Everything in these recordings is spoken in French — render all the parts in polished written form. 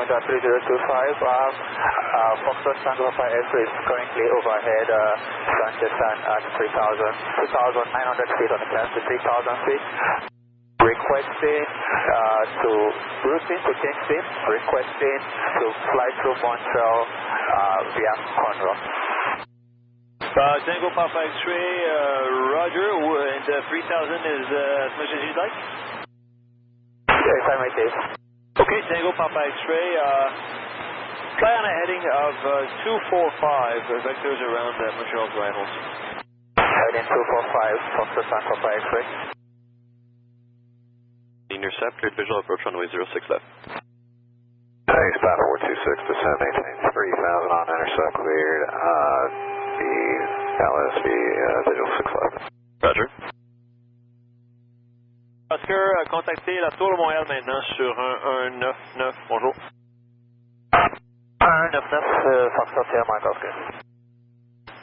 Canada 3025, Foxtrot Tango 5 X-ray is currently overhead San at 2,900 feet on the climb to 3,000 feet. Requesting to routing to Kingston, requesting to fly through Montreal via Conroe. Tango Papa X-ray, Roger, and 3,000 is as much as you'd like? Yes, I may say. Okay, Tango Papa X-ray, fly on a heading of 245, vectors around Montreal's rivals. Heading 245, Foxtrot Tango Papa X-ray. Intercept, cleared visual approach runway 06 left. Thanks, Papa 426, descend, maintain 3,000 on intercept, cleared, the LSV, visual 6 left. Roger. Oscar, contactez la Tour de Montréal maintenant sur 199, bonjour. 199, Foxtrot here, Mike Oscar.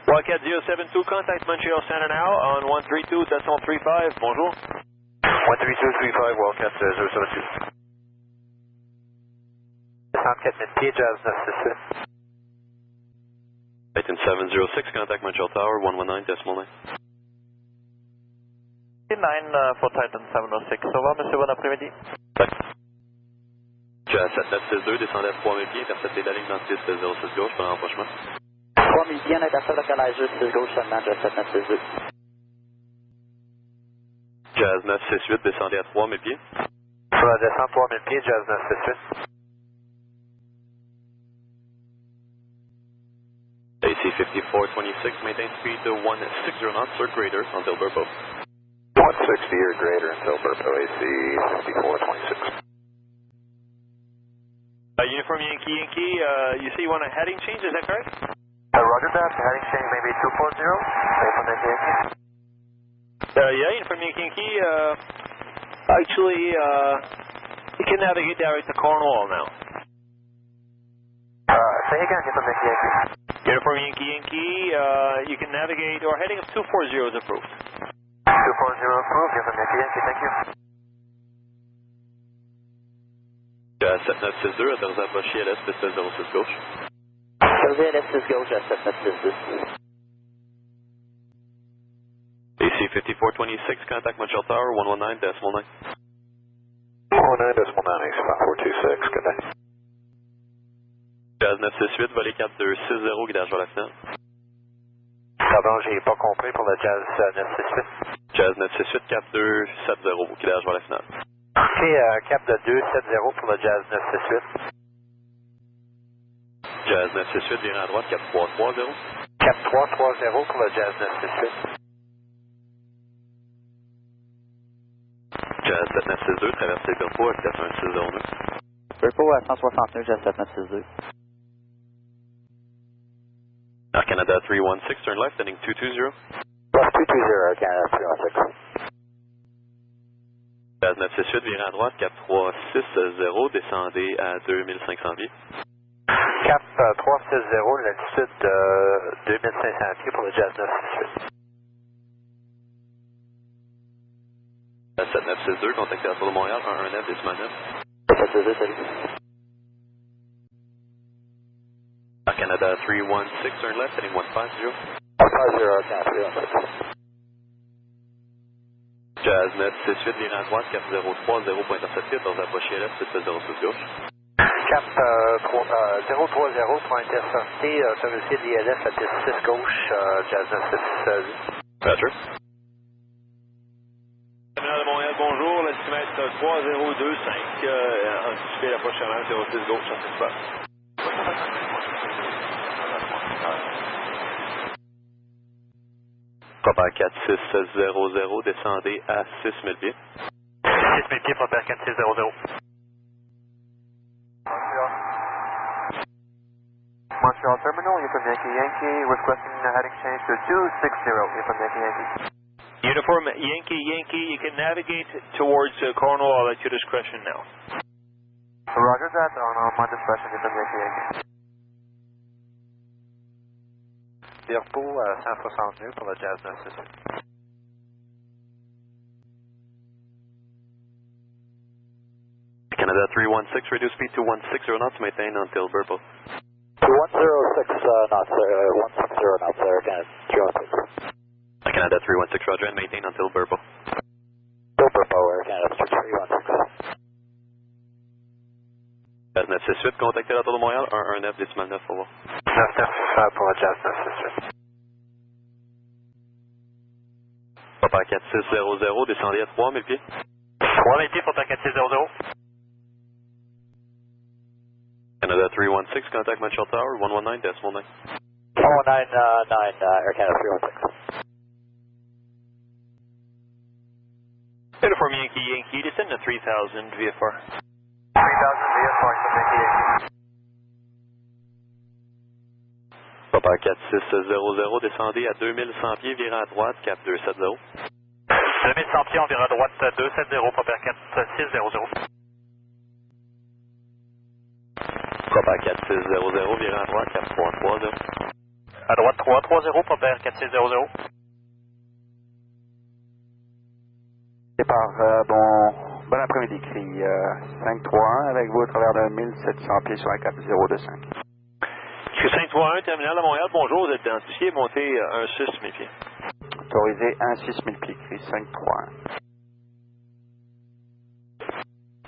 Wildcat 072, contact Montreal Center now on 132.35, bonjour. 13235, Wildcat 072. Descente 4000 pieds, Jazz 968. Titan 706, contact Montreal Tower, 119.9. 9 for Titan 706. Au revoir, monsieur, bon après-midi. Jazz 7962, descendez à 3000 pieds, interceptez la ligne dans 06 gauche pendant l'approchement. 3000 pieds, on intercepte le canal 6 gauche seulement, Jazz 7962. Jazz 968, descendez à 3000 pieds. Sur la descente 3000 pieds, Jazz 968. AC 5426, maintain speed to 160 knots or greater until Burpo. 160 or greater until Burpo, AC 5426. Uniform Yankee, you say you want a heading change, is that correct? Roger that, heading change maybe 240, from the Yankee. Yeah, Uniform Yankee, actually, you can navigate direct to Cornwall now. Say again, Uniform Yankee. Uniform Yankee, you can navigate, or heading of 240 is approved. 240 approved, Uniform Yankee, thank you. Jazz 7962, autorisé à approcher à l'est, piste 06 gauche. Autorisé à l'est 6 gauche, Jazz 7962. AC 5426, contact Montreal Tower, 119.9. 119.9, AC 5426, good day. Jazz 968, volée 4260, guidage vers la finale. Pardon, j'ai pas compris pour le Jazz 968. Jazz 968, 4270, guidage vers la finale. Ok, cap de 270 pour le Jazz 968. Jazz 968, virez à droite, 4330. 4330 pour le Jazz 968. Jazz 7962, traversez Burpo avec 1609. Burpo à 169, Jazz 7962. Air Canada 316, turn left, heading 220. Plus 220, Air Canada 316. Jazz 968, virez à droite, 4360, descendez à 2500 pieds. Cap 360, l'altitude de 2500 pieds pour le Jazz 968. Jazz 7962, contactez la Tour de Montréal, 119, 10 962, salut. Air Canada 316, turn left, heading 150. 150, Air Canada 316. Jazz 968, virez à droite, 4030, point intercepté, autorisé à approcher à l'est, piste 06 gauche. Cap 030 pour intercepter, autorisé d'ILS à piste 6 gauche, Jazz 968. Roger. Terminal de Montréal, bonjour, l'altimètre 3025, anticipez l'approchement 06 gauche, ça se passe. Robert 4600, descendez à 6000 pieds. 6000 pieds, Robert 4600. Montreal Terminal, you're from Yankee, requesting a heading change to 260, you're from Yankee. Uniform Yankee, you can navigate towards Cornwall at your discretion now. Roger that, on my discretion, you're from Yankee. Burpo à 169 pour le Jazz 968. Canada Canada 316, reduce speed to 160 knots, maintain until Burpo. 106 knots there, 160 knots there, Canada 316. Canada 316, roger, and maintain until Burpo. Burpo, Air Canada 316. 968, contactez la tour de Montréal, 119, décimal 9, au revoir. 99 pour la Jazz 968. Papa 4600, descendez à 3000 pieds. 3000 pieds, Papa 4600. Canada 316, contact Montreal Tower, 119, decimal 9. 119, Air Canada 316. Uniform Yankee, descend to 3000 VFR. 3000 VFR, Yankee. Papa 4600, descendez à 2100 pieds, virant à droite, cap 270. 2100 pieds, on vire à droite 270, Papa 4600. Papa 4600, virant à droite, cap 330. À droite 330, Papa 4600. Départ, bon après-midi, cri 531 avec vous à travers de 1700 pieds sur la 4025. Cri 531, terminal à Montréal, bonjour, vous êtes identifié, montez 16 000 pieds. Autorisé 6000 pieds, cri 531.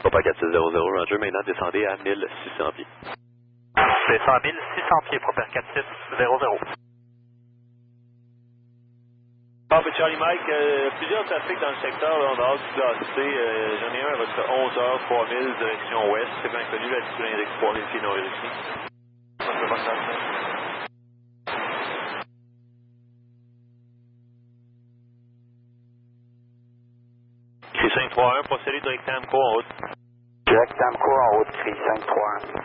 Papa 4600, roger, maintenant descendez à 1600 pieds. Descend à 1600 pieds, Papa 4600. Papa Charlie Mike, plusieurs trafics dans le secteur, là, en dehors du classe C. J'en ai un à votre 11h, 3000, direction ouest. C'est bien connu, l'altitude index 3000 pieds nord ici. Cri 531, procédez direct Amco en route. Direct Amco en route, cri 531.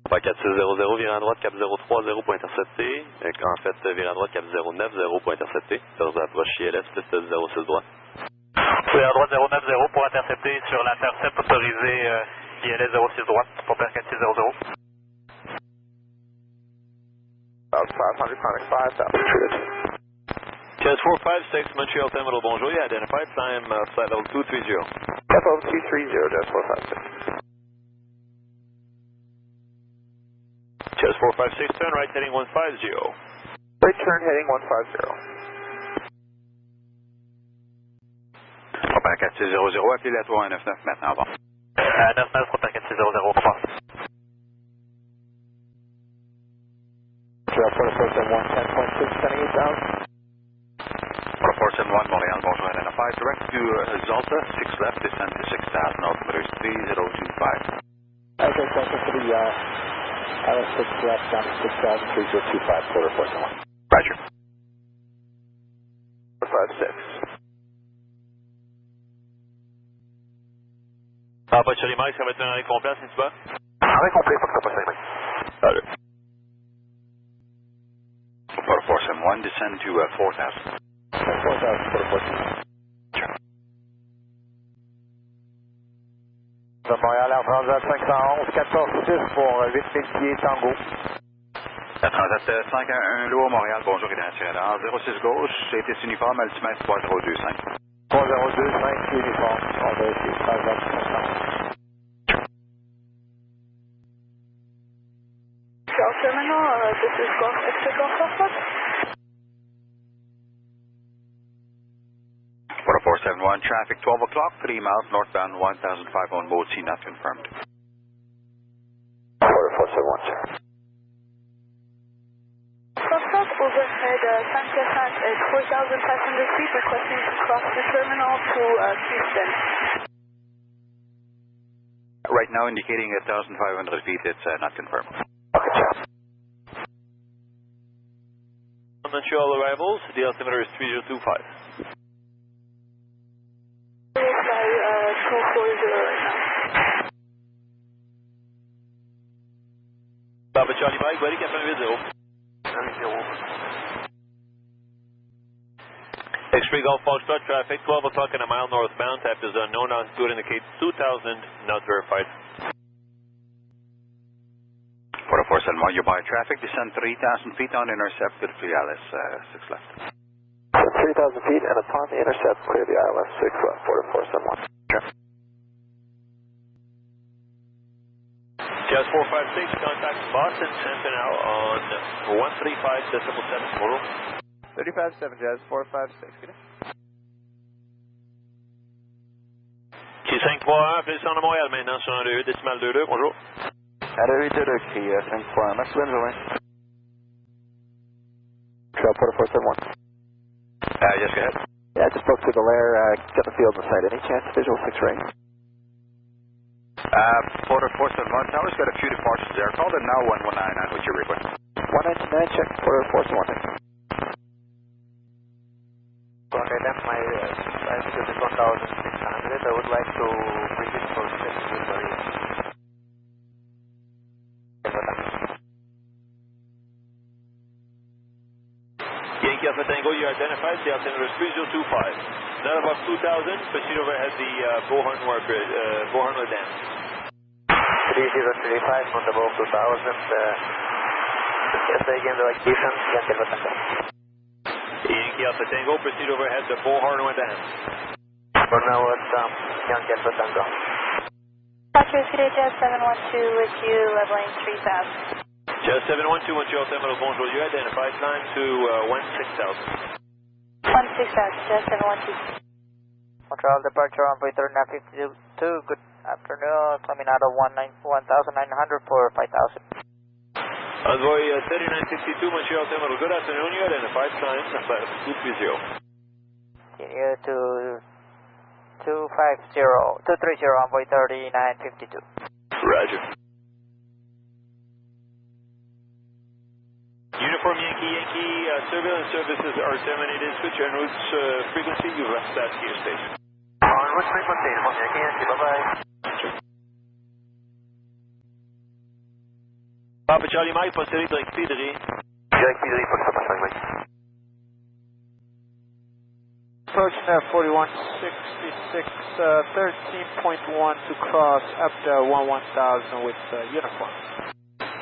Papa 4600, virant à droite, cap 030 pour intercepter. En fait, virant à droite, cap 090 pour intercepter. Ça vous approche ILS, piste 06 droite. Virant à droite 090 pour intercepter sur l'intercept autorisé ILS 06 droite, Papa 4600. About 500, altitude. Chess 456, Montreal Terminal, bonjour, you identified, time flight level 230. Level 230, Chess 456. Chess 456, turn right heading 150. Right turn heading 150. Papa 4600, appelez la 399 maintenant, bon. 99, Papa 4600, au revoir. 4471, 10.6, sending 8000. 4471, Montreal, bonjour, identified, direct to Zalta, 6 left, descend to 6000, altimeter 3025. Okay, so for the LS 6 left down to 6000, 3025, quarter 471. Roger. 456. Papa Charlie Mike, ça va être un arrêt complet, c'est bas? Arrêt complet, faut que ça passe avec. Allez. 4471, descend to 4000. 4000, quarter 471. De Montréal, Air Transat 511, 14-6 pour 8000 pieds, Tango. La Transat 511, Lourd, Montréal, bonjour, identifié radar, 06 gauche, CTC uniforme, altimètre 3025. 3025, uniforme, on va essayer de Transat 511. Shell Terminal, this is Golf Extra Golf Foxtrot. 4471, traffic 12 o'clock, 3 miles northbound, 1005 on mode C, not confirmed. 4471, sir. Foxtrot, overhead San Jacinto at 4,500 feet, requesting to cross the terminal to Houston. Right now indicating 1,500 feet, it's not confirmed. Okay, sir. Montreal arrivals, the altimeter is 3025. We'll fly 240 right now. Papa Charlie Mike, ready, 480. X-ray Golf Foxtrot traffic, 12 o'clock and a mile northbound, tap is unknown, altitude indicates 2,000, not verified. 4471, you by traffic, descend 3,000 feet on intercept, good for LS 6 left. 3,000 4,000 feet, and upon the intercept, clear the ILS 6 left, border 471. Sure. Jazz 456, contact Boston Center now on 135.777, tomorrow. 35-7, Jazz 456, good day. Q531, application de Montréal maintenant sur 128, décimal 22, bonjour. À 282, qui 5.1, merci, bonne journée. Trail Porter 471. Yes, go ahead. Yeah, I just spoke to the lair, got the field in sight. Any chance visual 6 ring? Porter 471, tower's got a few departures there. Call them now 1199 with your request. 199, check Porter 471. Okay, then my altitude is 1,600. I would like to bring it for delivery. Yankee Alpha Tango, you identified the altimeter is 3025. Not above 2,000, proceed overhead the Bohorn Dam. 3035, not above 2,000. Yes, again, the location, Yankee Alpha Tango. Yankee Alpha Tango, proceed overhead the Bohorn Dam. For now, it's Yankee Alpha Tango. Roger, Jazz 712 with you, leveling 3,000. Jazz 712, once your altimeter bonjour, you identified, climb to 16,000. 16,000, Jazz 712. Montreal departure on Void 3952. Good afternoon, climbing out of 1,900 for 5,000. Envoy 3962, Montreal altimeter, good afternoon, you identified, climb to 230. Continue to 230 on Void 3952. Roger. Uniform Yankee, surveillance services are terminated. Switch en route frequency, you've left that gear station. En route frequency, Yankee, bye-bye. Papa Charlie Mike, postéré direct Pédré. Direct Pédré, pour le passage, Mike. Approach net 4166, 13.1 to cross up to 11,000 with uniform.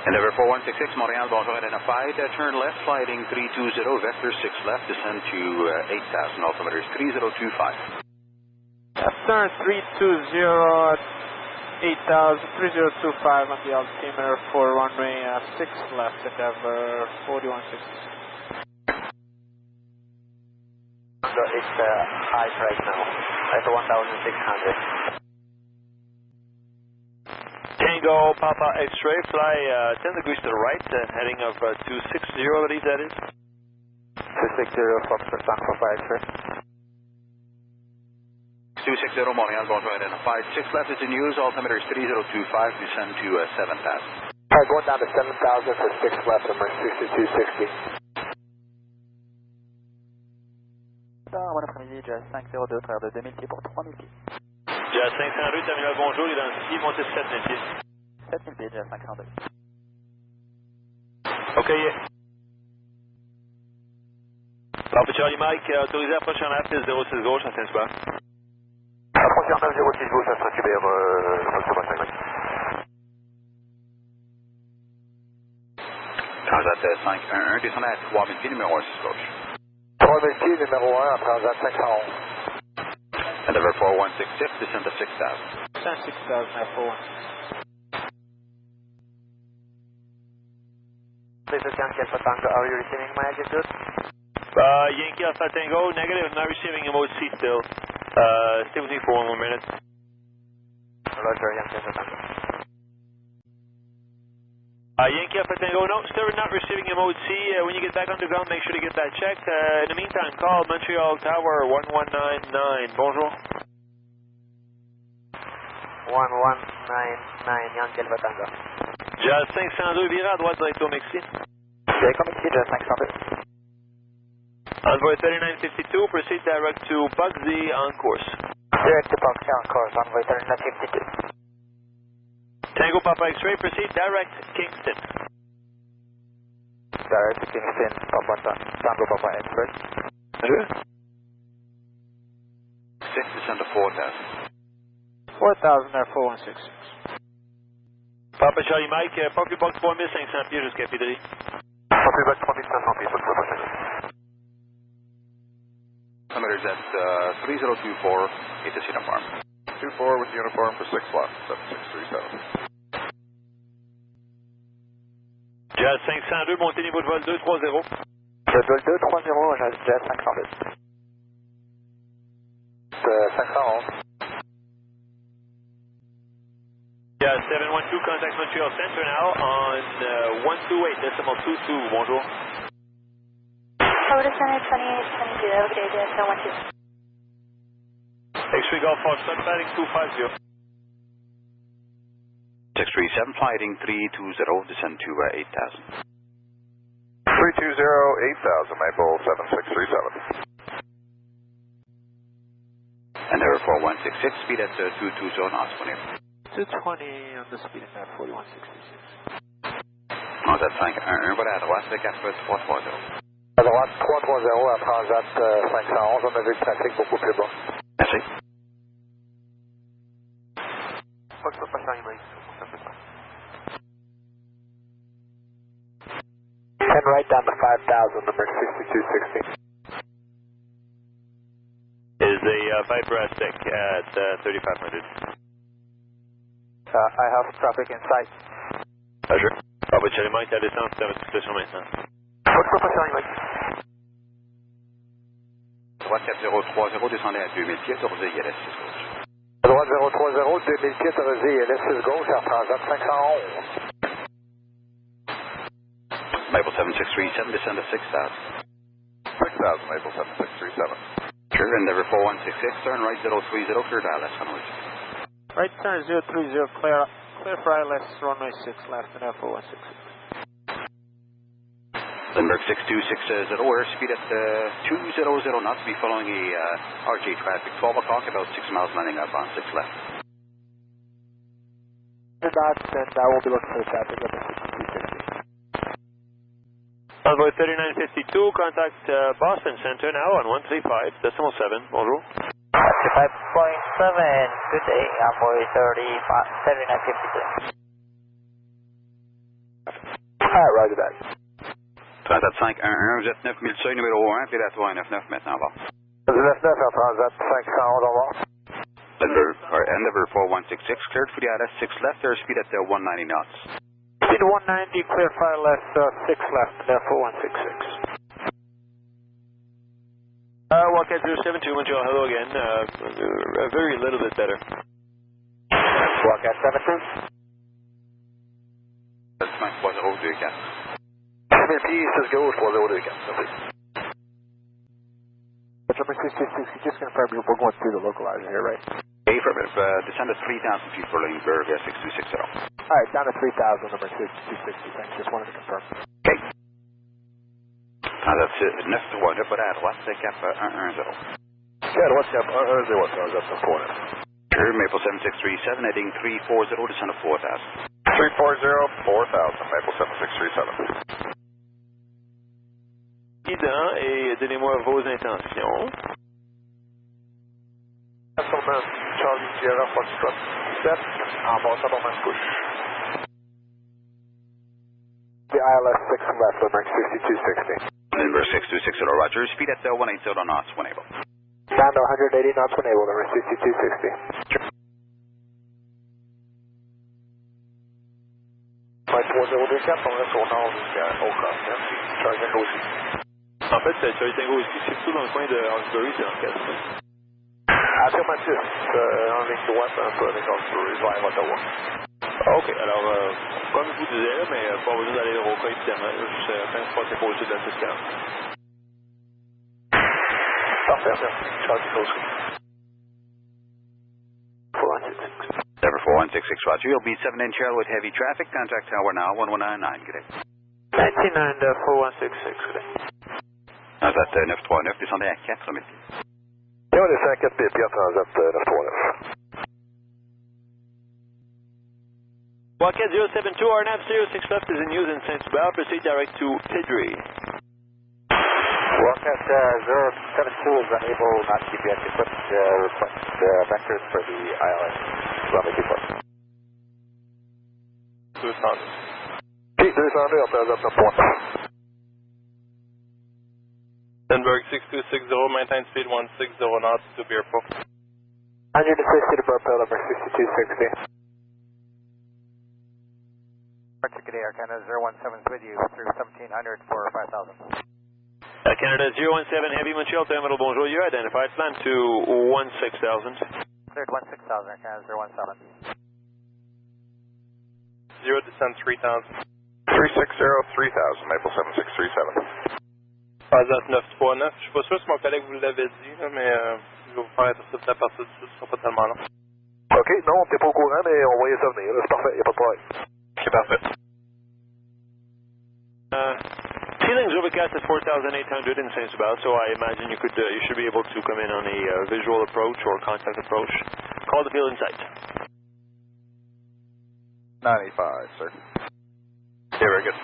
Endeavour 4166, Montreal, bonjour, identified. Turn left, sliding 320, vector 6 left, descend to 8,000, altimeter is 3025. Turn 320 at 8,000, 3025 on the altimeter for runway 6 left, Endeavour 4166. So it's high right now, at 1,600. Tango, Papa X-ray, fly 10 degrees to the right, heading of 260, I believe that is. 260, Foxtrot Tango 5 X-ray. 260, Montreal, bonjour, identified. 6 left is in use, altimeter is 3025, descend to 7,000. Alright, going down to 7,000 for 6 left, number 6260. Bon après-midi, Jazz 502, travers de 2000 pieds pour 3000 pieds. Jazz 502, terminal bonjour, identifié, montée de 7000 pieds. 7000 pieds, Jazz 502. OK. Papa Charlie Mike, autorisé approche en app, 06 gauche, à Saint-Hubert. Approche en 06 gauche, à Saint-Hubert, Foxtrot 5. Transat 511, descendez à 3000 pieds, numéro 1 6 gauche. 3000 pieds, numéro 1, Transat 511. Endeavour 4166, descend to 6,000. Descend 6,000 at 416. This is Yankee Alpha Tango, are you receiving my altitude? Yankee Alpha Tango, negative, not receiving MOC still. Stay with me for 1 more minute. Roger, Yankee Alpha Tango. Yankee Alpha Tango, no, still not receiving MOC. When you get back on the ground, make sure to get that checked. In the meantime, call Montreal Tower 1199. Bonjour. 1199, Yankee Alpha Tango. Jazz 502, virez à droite direct au Mexique. Direct au Mexique, Jazz 502. Envoy 3952, proceed direct to Bugsy on course. Direct to Bugsy on course, Envoy 3952. Tango Papa X-ray, proceed direct Kingston. Direct to Kingston, Tango Papa X-ray. 6, descend to 4,000. 4,000 at 4166. Papa Charlie Mike, Poppy Box 4500 pieds jusqu'à Pédry. Poppy Box 3500 pieds, sur le prochain. Vectors at 3024, ATC uniform. 24 with uniform for 6 left, 7637. Jazz 502, montez niveau de vol 230. Vol 230, Jazz 502. 511. Jazz 712, contact Montreal Center now on 128.22, bonjour. Over to Center 2822, have a good day, Jazz 712. X3 Golf Foxtrot, flighting 250. 637, flighting 320, descend to 8000. 320, 8000, Maple 7637. And there 4166, speed at 220 knots, whenever. 220 on the speed of that 4166. On that 511, voilà, à droite, c'est 4330. À droite, 330 à Transat 511, on a vu le trafic beaucoup plus bas. Merci. Pas que ça passe en email. Head right down to 5000, number 6260. Is a Viper Aztec at 3500. I have traffic in sight. Roger. Bravo Charlie Mike, la descente est à votre station maintenant. Pas que ça passe en email. Droite 4030, descendez à 2000 pieds, autorisé ILS 6 gauche. À droite 030, 2000 pieds, autorisé ILS 6 gauche, Air Transat 511. Maple 7637, descend to 6000. 6000, Maple 7637. Sure, Endeavour 4166, turn right 030, clear to ILS runway 6. Right turn 030, clear for ILS runway 6 left and F4166. Lindbergh 6260, airspeed at 200 knots, be following a RJ traffic, 12 o'clock, about 6 miles landing up on 6 left. The dots, and I will be looking for the traffic at the 6260. Envoy 3952, contact Boston Center now on 135.7, bonjour. 35.7, good day, Envoy 3952. Alright, roger that. Transat 511, vous êtes 9000 seuil numéro 1, puis la 399 maintenant, bon. 99 Air Transat 511, au revoir. Endeavour 4166, cleared for the ILS 6 left, airspeed at 190 knots. Speed 190, clear for ILS 6 left and F4166. Wildcat 072, Montreal, hello again. Very little bit better. Wildcat 72. 3024. 1000 pieds, 6 gauche, 3024. But number 6260, just confirm we're going through the localizer here, right? Affirmative, descend at 3000 feet for Lindbergh 6260. Alright, down to 3000, number 6260, thanks, just wanted to confirm. Okay. Transat 939, but à droite, c'est cap 110. Yeah, what's up? What's Transat 519. Sure, Maple 7637, heading 340, descend to 4000. 340, 4000, Maple 7637. Et donnez-moi vos intentions. Astronaut Charlie Sierra Foxtrot 7, en passant par Mascouche. The ILS 6 left, Lindbergh 6260. Lindbergh 6260, roger, speed at 180 knots when able. Down to 180 knots when able, Lindbergh 6260. Sure. Flight 4024, on reste au nord jusqu'à Oakland. Merci, Charlie Tango aussi. En fait, Charlie Tango aussi, c'est plutôt dans le coin de Hawkesbury, c'est en 4. Affirmatif, en ligne droite, un peu avec Hawkesbury, vers Ottawa. OK, alors, comme je vous disais, mais pas besoin d'aller au cas évidemment, juste quand je passe pas au-dessus de la distance. Parfait, merci, Charlie Tango aussi. 4166. Endeavour 4166, roger, you'll be 7 inch with heavy traffic, contact tower now, 1199, good day. 99 4166, good day. Transat 939, descendez à 4000 pieds. Et on descend à 4 pieds, Transat 939. Wildcat 072, RNAV 06 left is in use in Saint-Hubert. Proceed direct to Tidry. Wildcat 072 is unable, not GPS equipped, request vectors for the ILS. Runway 24. 200. Pete 200, Air Transat 939. Denberg 6260, maintain speed 160 knots to Beerpo. 160 to Burpel, number 6260. Arctic Air Canada 017 with you through 1700 for 5000. Canada 017 Heavy Montreal, terminal bonjour, you identified, climb to 16,000. Cleared 16,000 Air Canada 017. 0 descent 3000. 360 3000, Maple 7637. Passat 939, je suis pas sûr si mon collègue vous l'avait dit, là, mais je vais vous faire intercepter à partir de 10, ce sera pas tellement long. OK, non, t'es pas au courant, mais on voyait ça venir, c'est parfait, y a pas de problème. C'est parfait. Ceilings overcast at 4,800 in St. About, so I imagine you should be able to come in on a visual approach or contact approach. Call the field in sight. 95, sir. Okay, very good.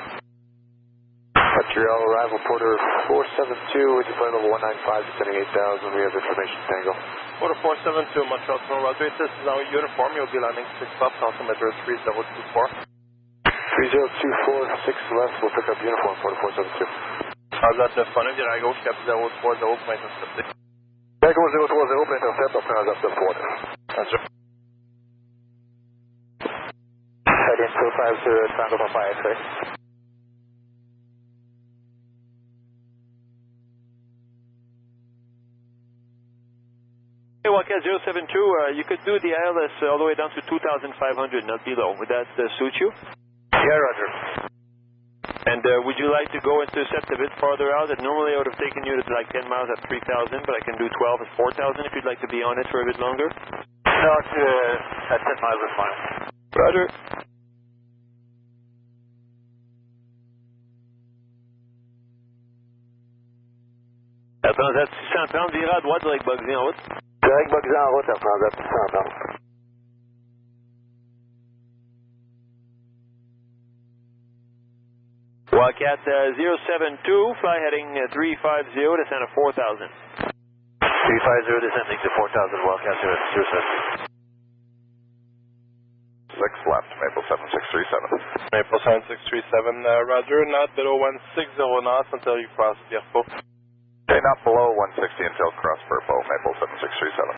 Montreal arrival, Porter 472, with your flight level 195, descending 8,000, we have information Tango. Porter 472, Montreal Terminal Roger, this is our uniform, you'll be landing 6 left, altimeter 3024. 3024, 6 left, we'll pick up uniform, Porter 472. Transat 919, virage à gauche, cap 030 pour intercepter. Echo 030 pour intercept, on Transat 919. Roger. Heading 250, Tango Papa X-ray. Hey, Wildcat 072, you could do the ILS all the way down to 2,500, not below. Would that suit you? Yeah, Roger. And would you like to go intercept a bit farther out? Normally I would have taken you to like 10 miles at 3,000, but I can do 12 at 4,000 if you'd like to be on it for a bit longer. No, at 10 miles is fine. Roger. Transat 600 pounds, vira à droite, direct Bugsy en route. Direct Bugsy en route, Transat 600 pounds. Wildcat 072, fly heading 350, descend at 4,000. 350, descending to 4,000, Wildcat 072. 6 left, Maple 7637. Maple 7637, Roger, not below 160 knots until you cross Beerpo. Okay, not below 160 until cross Burpo, Maple 7637.